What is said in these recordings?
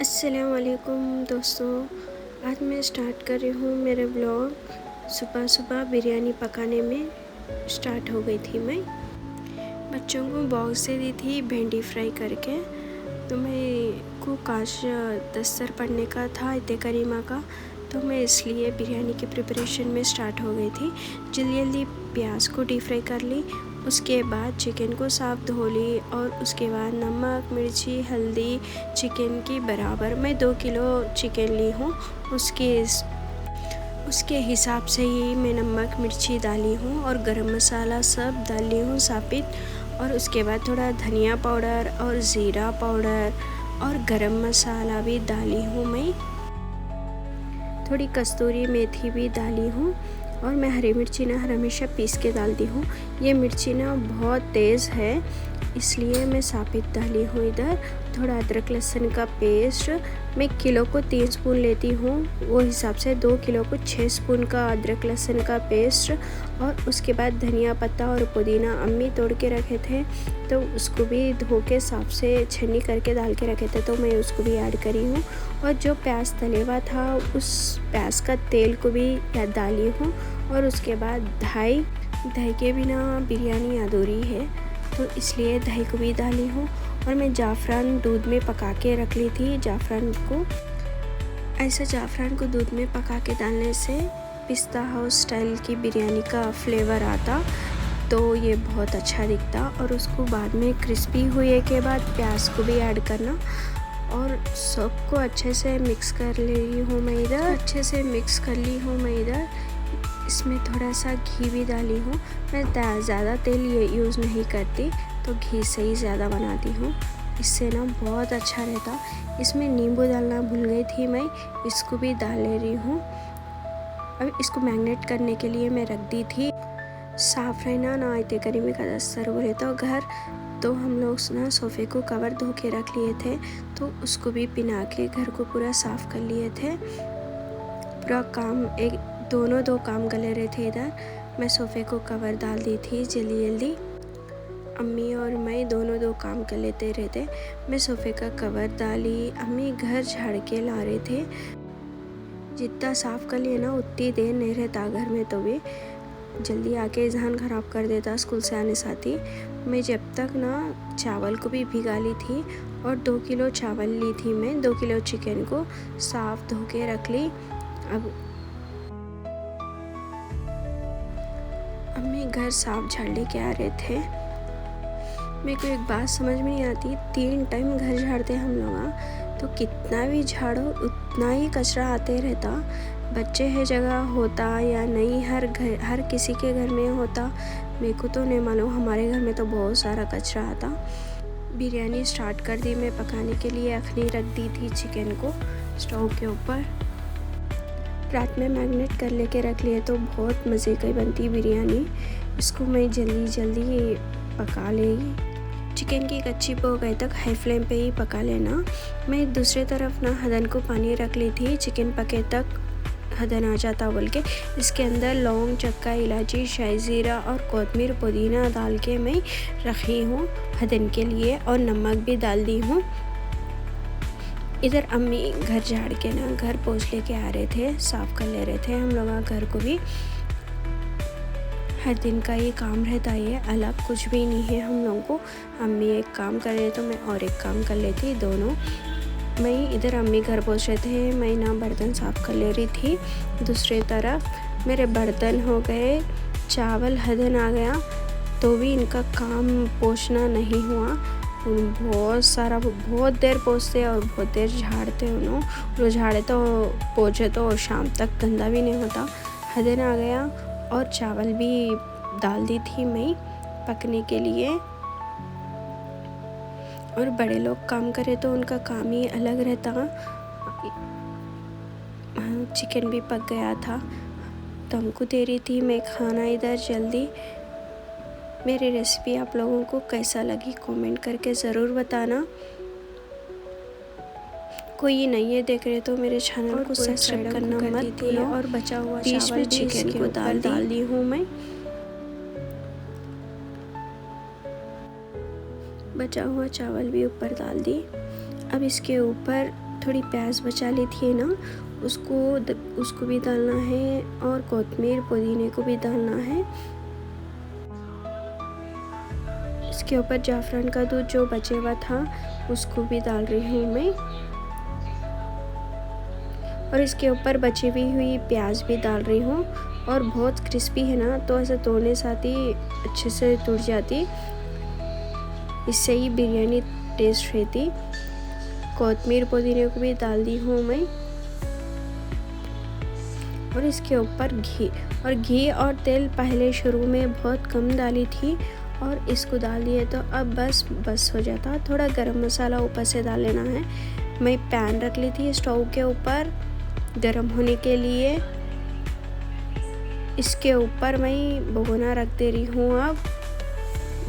अस्सलामुअलैकुम दोस्तों, आज मैं स्टार्ट कर रही हूँ मेरे ब्लॉग। सुबह सुबह बिरयानी पकाने में स्टार्ट हो गई थी। मैं बच्चों को बॉक्स से दी थी भिंडी फ्राई करके। तो मैं को काश दस्तर पढ़ने का था इत्ते करीमा का, तो मैं इसलिए बिरयानी की प्रिपरेशन में स्टार्ट हो गई थी। जल्दी जल्दी प्याज को डीप फ्राई कर ली, उसके बाद चिकन को साफ़ धो ली और उसके बाद नमक मिर्ची हल्दी चिकन की बराबर मैं 2 किलो चिकन ली हूँ, उसके हिसाब से ही मैं नमक मिर्ची डाली हूँ और गरम मसाला सब डाली हूँ साबित। और उसके बाद थोड़ा धनिया पाउडर और ज़ीरा पाउडर और गरम मसाला भी डाली हूँ। मैं थोड़ी कस्तूरी मेथी भी डाली हूँ और मैं हरी मिर्ची ना हमेशा पीस के डालती हूँ। ये मिर्ची ना बहुत तेज़ है इसलिए मैं साबित डाली हूँ। इधर थोड़ा अदरक लहसुन का पेस्ट, मैं किलो को 3 स्पून लेती हूँ, वो हिसाब से 2 किलो को 6 स्पून का अदरक लहसुन का पेस्ट। और उसके बाद धनिया पत्ता और पुदीना अम्मी तोड़ के रखे थे, तो उसको भी धो के साफ से छन्नी करके डाल के रखे थे, तो मैं उसको भी ऐड करी हूँ। और जो प्याज तले हुआ था उस प्याज का तेल को भी डाली हूँ। और उसके बाद दही के बिना बिरयानी अधूरी है, तो इसलिए दही को भी डाली हूँ। और मैं जाफ़रान दूध में पका के रख ली थी। जाफ़रान को दूध में पका के डालने से पिस्ता हाउस स्टाइल की बिरयानी का फ्लेवर आता, तो ये बहुत अच्छा दिखता। और उसको बाद में क्रिस्पी हुए के बाद प्याज को भी ऐड करना और सबको अच्छे से मिक्स कर ली हूँ मैं इधर। इसमें थोड़ा सा घी भी डाली हूँ। मैं ज़्यादा तेल ये यूज़ नहीं करती, तो घी से ही ज़्यादा बनाती हूँ, इससे ना बहुत अच्छा रहता। इसमें नींबू डालना भूल गई थी मैं, इसको भी डाल ले रही हूँ। अब इसको मैरिनेट करने के लिए मैं रख दी थी। साफ़ रहना ना इतने करीबी का दस्तर बोले तो घर, तो हम लोग ना सोफ़े को कवर धो के रख लिए थे, तो उसको भी पिना के घर को पूरा साफ़ कर लिए थे। पूरा काम दो काम कर ले रहे थे। इधर मैं सोफ़े को कवर डाल दी थी जल्दी। अम्मी और मैं दो काम कर लेते रहते। मैं सोफ़े का कवर डाली, अम्मी घर झाड़ के ला रहे थे। जितना साफ़ कर लिए ना उतनी देर नहीं रहता घर में, तो भी जल्दी आके जहन ख़राब कर देता स्कूल से आने साथ ही। मैं जब तक ना चावल को भी भिगा ली थी और 2 किलो चावल ली थी मैं, 2 किलो चिकन को साफ़ धो के रख ली। अब अम्मी घर साफ झाड़ के आ रहे थे। मेरे को एक बात समझ में नहीं आती, 3 टाइम घर झाड़ते हम लोग, तो कितना भी झाड़ो उतना ही कचरा आते रहता। बच्चे है जगह होता या नहीं, हर किसी के घर में होता, मेरे को तो नहीं मालूम। हमारे घर में तो बहुत सारा कचरा आता। बिरयानी स्टार्ट कर दी मैं पकाने के लिए। अखनी रख दी थी चिकन को स्टोव के ऊपर। रात में मैरिनेट कर लेके रख लिए, तो बहुत मज़े की बनती बिरयानी। इसको मैं जल्दी पका लेगी। चिकन की कच्ची पक गए तक हाई फ्लेम पे ही पका लेना। मैं दूसरी तरफ ना हदन को पानी रख ली थी, चिकन पके तक हदन आ जाता बोल के। इसके अंदर लौंग चक्का इलायची शाही ज़ीरा और कोतमीर पुदीना डाल के मैं रखी हूँ हदन के लिए, और नमक भी डाल दी हूँ। इधर अम्मी घर झाड़ के ना घर पोंछ लेके आ रहे थे, साफ़ कर ले रहे थे हम लोग घर को भी। हर दिन का ये काम रहता है, अलग कुछ भी नहीं है हम लोगों को। अम्मी एक काम कर रहे तो मैं और एक काम कर लेती दोनों। मैं इधर अम्मी घर पोंछ रहे थे, मैं ना बर्तन साफ़ कर ले रही थी। दूसरी तरफ मेरे बर्तन हो गए, चावल हदन आ गया, तो भी इनका काम पोंछना नहीं हुआ। बहुत देर पोंछते और बहुत देर झाड़ते उन्होंने। झाड़े तो पोंछे तो शाम तक गंदा भी नहीं होता। हदन आ गया और चावल भी डाल दी थी मैं पकने के लिए। और बड़े लोग काम करे तो उनका काम ही अलग रहता। चिकन भी पक गया था, तो हमको दे रही थी मैं खाना इधर जल्दी। मेरी रेसिपी आप लोगों को कैसा लगी कमेंट करके ज़रूर बताना। कोई नहीं देख रहे तो मेरे चैनल को सब्सक्राइब करना मत भूलो। और बचा हुआ चावल चिकन को डाल दी हूँ मैं। बचा हुआ चावल भी ऊपर डाल दी। अब इसके ऊपर थोड़ी प्याज बचा ली थी ना, उसको भी डालना है और कोतमीर पुदीने को भी डालना है। इसके ऊपर जाफ़रान का दूध जो बचे हुआ था उसको भी डाल रही हूँ मैं, और इसके ऊपर बची हुई प्याज भी डाल रही हूँ। और बहुत क्रिस्पी है ना, तो ऐसे तोड़ने साथ ही अच्छे से टूट जाती, इससे ही बिरयानी टेस्ट रहती। कोतमीर पुदीने को भी डाल दी हूँ मैं, और इसके ऊपर घी और तेल पहले शुरू में बहुत कम डाली थी, और इसको डाल दिए तो अब बस हो जाता। थोड़ा गरम मसाला ऊपर से डाल लेना है। मैं पैन रख ली थी स्टोव के ऊपर गरम होने के लिए। इसके ऊपर मैं भगोना रख दे रही हूँ। अब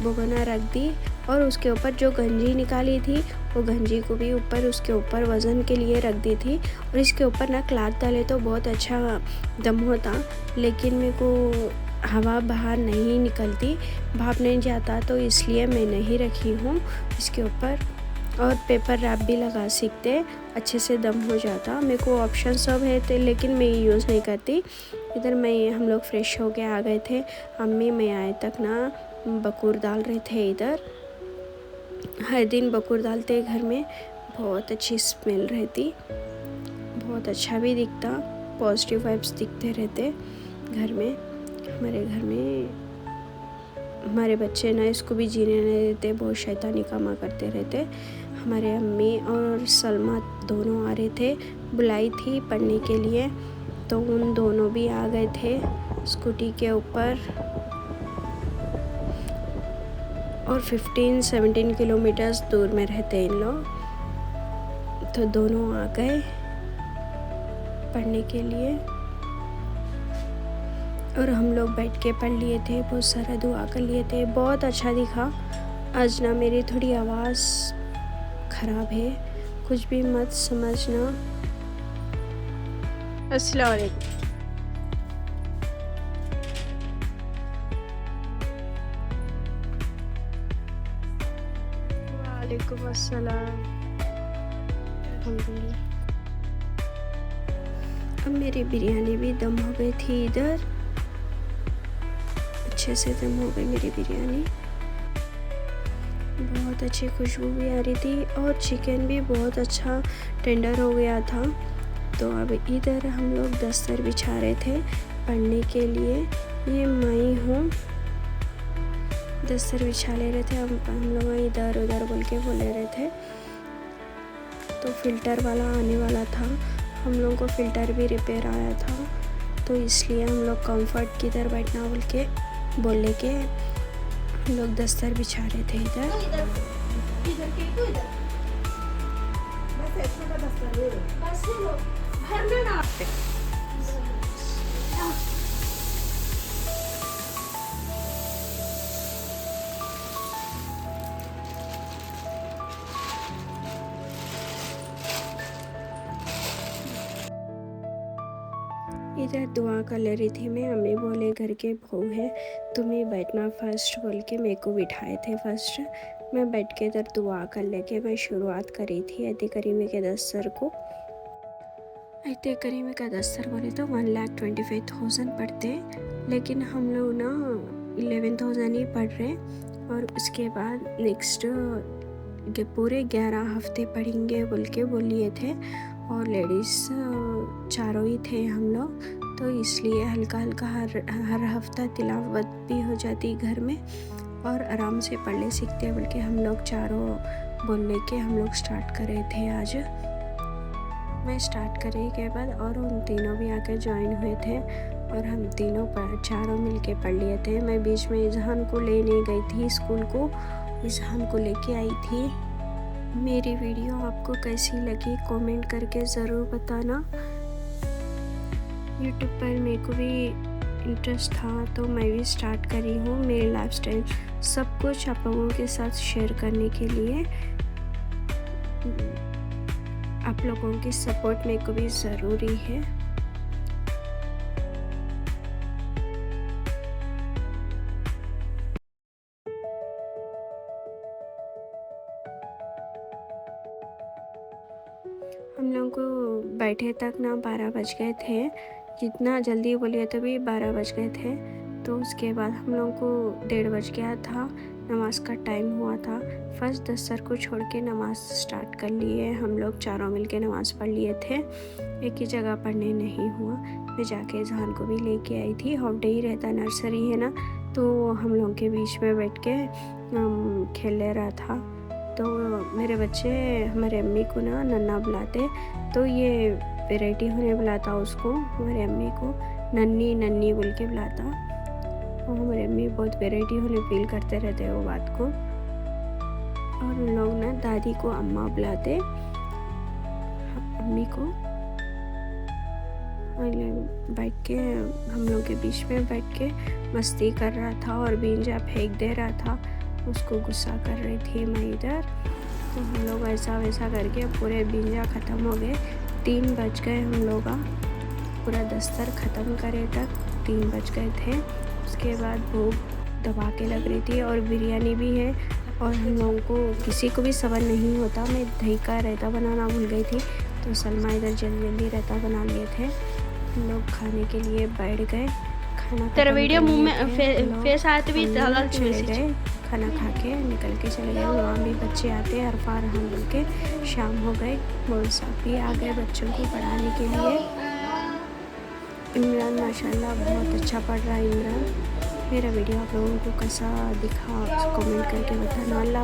भगोना रख दी, और उसके ऊपर जो गंजी निकाली थी वो गंजी को भी ऊपर उसके ऊपर वज़न के लिए रख दी थी। और इसके ऊपर ना क्लॉथ डाले तो बहुत अच्छा दम होता, लेकिन मेरे को हवा बाहर नहीं निकलती, भाप नहीं जाता, तो इसलिए मैं नहीं रखी हूँ इसके ऊपर। और पेपर रैप भी लगा सकते, अच्छे से दम हो जाता। मेरे को ऑप्शन सब है थे, लेकिन मैं यूज़ नहीं करती। इधर हम लोग फ्रेश हो के आ गए थे। अम्मी मैं आए तक ना बकूर डाल रहे थे। इधर हर दिन बकूर डालते घर में, बहुत अच्छी स्मेल रहती, बहुत अच्छा भी दिखता, पॉजिटिव वाइब्स दिखते रहते घर में। हमारे घर में हमारे बच्चे ना इसको भी जीने नहीं देते, बहुत शैतानी कामा करते रहते। हमारे अम्मी और सलमा दोनों आ रहे थे, बुलाई थी पढ़ने के लिए, तो उन दोनों भी आ गए थे स्कूटी के ऊपर। और 15-17 किलोमीटर्स दूर में रहते इन लोग, तो दोनों आ गए पढ़ने के लिए, और हम लोग बैठ के पढ़ लिए थे, बहुत सारा दुआ कर लिए थे। बहुत अच्छा दिखा। आज ना मेरी थोड़ी आवाज़ ख़राब है, कुछ भी मत समझना। अस्सलाम वालेकुम। वालेकुम अस्सलाम। अल्हम्दुलिल्लाह। अब मेरी बिरयानी भी दम हो गई थी इधर, अच्छे से दम हो गई मेरी बिरयानी, बहुत अच्छी खुशबू भी आ रही थी, और चिकन भी बहुत अच्छा टेंडर हो गया था। तो अब इधर हम लोग दस्तर बिछा रहे थे पढ़ने के लिए। ये मैं हूँ, दस्तर बिछा ले रहे थे। हम लोग इधर उधर बोल के बोले रहे थे, तो फ़िल्टर वाला आने वाला था। हम लोगों को फ़िल्टर भी रिपेयर आया था, तो इसलिए हम लोग कंफर्ट किधर बैठना बोल के हम लोग दस्तर बिछा रहे थे इधर। इधर दुआ कर ले रही थी मैं। अम्मी बोले घर के बहू है, तुम्हें बैठना फर्स्ट बोल के मेरे को बिठाए थे फर्स्ट। मैं बैठ के इधर दुआ कर लेके मैं शुरुआत करी थी ऐते करीमे के दस्तर को। ऐते करीमे का दस्तर बोले तो 1,25,000 पढ़ते, लेकिन हम लोग ना 11,000 ही पढ़ रहे, और उसके बाद नेक्स्ट पूरे 11 हफ्ते पढ़ेंगे बोल के बोल लिए थे। और लेडीज़ चारों ही थे हम लोग, तो इसलिए हल्का हल्का हर हफ्ता तिलावत भी हो जाती घर में, और आराम से पढ़ ले सीखते बोल के हम लोग चारों बोलने के हम लोग स्टार्ट कर रहे थे। आज मैं स्टार्ट करने के बाद और उन तीनों भी आकर ज्वाइन हुए थे, और हम चारों मिल के पढ़ लिए थे। मैं बीच में इजहान को लेने गई थी स्कूल को, इजहान को लेके आई थी। मेरी वीडियो आपको कैसी लगी कमेंट करके ज़रूर बताना। यूट्यूब पर मेरे को भी इंटरेस्ट था, तो मैं भी स्टार्ट करी हूँ मेरी लाइफस्टाइल सब कुछ आप लोगों के साथ शेयर करने के लिए। आप लोगों की सपोर्ट मेरे को भी ज़रूरी है। हम हम लोग को बैठे तक ना 12 बज गए थे। जितना जल्दी बोलिए तभी 12 बज गए थे। तो उसके बाद हम लोग को 1:30 बज गया था, नमाज का टाइम हुआ था। फर्स्ट दस्तर को छोड़ के नमाज स्टार्ट कर लिए। हम लोग चारों मिल के नमाज पढ़ लिए थे, एक ही जगह पढ़ने नहीं हुआ। मैं जाके जहान को भी लेके आई थी। हाफ डे ही रहता, नर्सरी है ना, तो हम लोग के बीच में बैठ के खेल ले रहा था। तो मेरे बच्चे हमारे अम्मी को ना नन्ना बुलाते, तो ये वैरायटी होने बुलाता उसको, हमारे अम्मी को नन्नी नन्नी बोल के बुलाता। और हमारे अम्मी बहुत वैरायटी होने फील करते रहते वो बात को। और उन लोग ना दादी को अम्मा बुलाते, अम्मी को। बैठ के हम लोग के बीच में बैठ के मस्ती कर रहा था और बींजा फेंक दे रहा था। उसको गुस्सा कर रही थी मैं इधर। तो हम लोग ऐसा वैसा करके पूरे बींजा ख़त्म हो गए। 3 बज गए हम लोग का पूरा दस्तर ख़त्म करे तक 3 बज गए थे। उसके बाद भूख दबा के लग रही थी और बिरयानी भी है। और हम लोगों को किसी को भी सब्र नहीं होता। मैं दही का रायता बनाना भूल गई थी, तो सलमा इधर जल्दी जल्दी रायता बना लिए थे। हम लोग खाने के लिए बैठ गए। खाना तेरा वीडियो मुंह में फेस आते भी ज़्यादा चले गए। खाना खा के निकल के चले गए। वहाँ भी बच्चे आते हैं, अरफा हम बोल के शाम हो गए। मौलवी साहब भी आ गए बच्चों को पढ़ाने के लिए। इमरान माशाल्लाह बहुत अच्छा पढ़ रहा है इमरान। मेरा वीडियो आप लोगों को कैसा दिखा कमेंट करके बताना। अल्लाह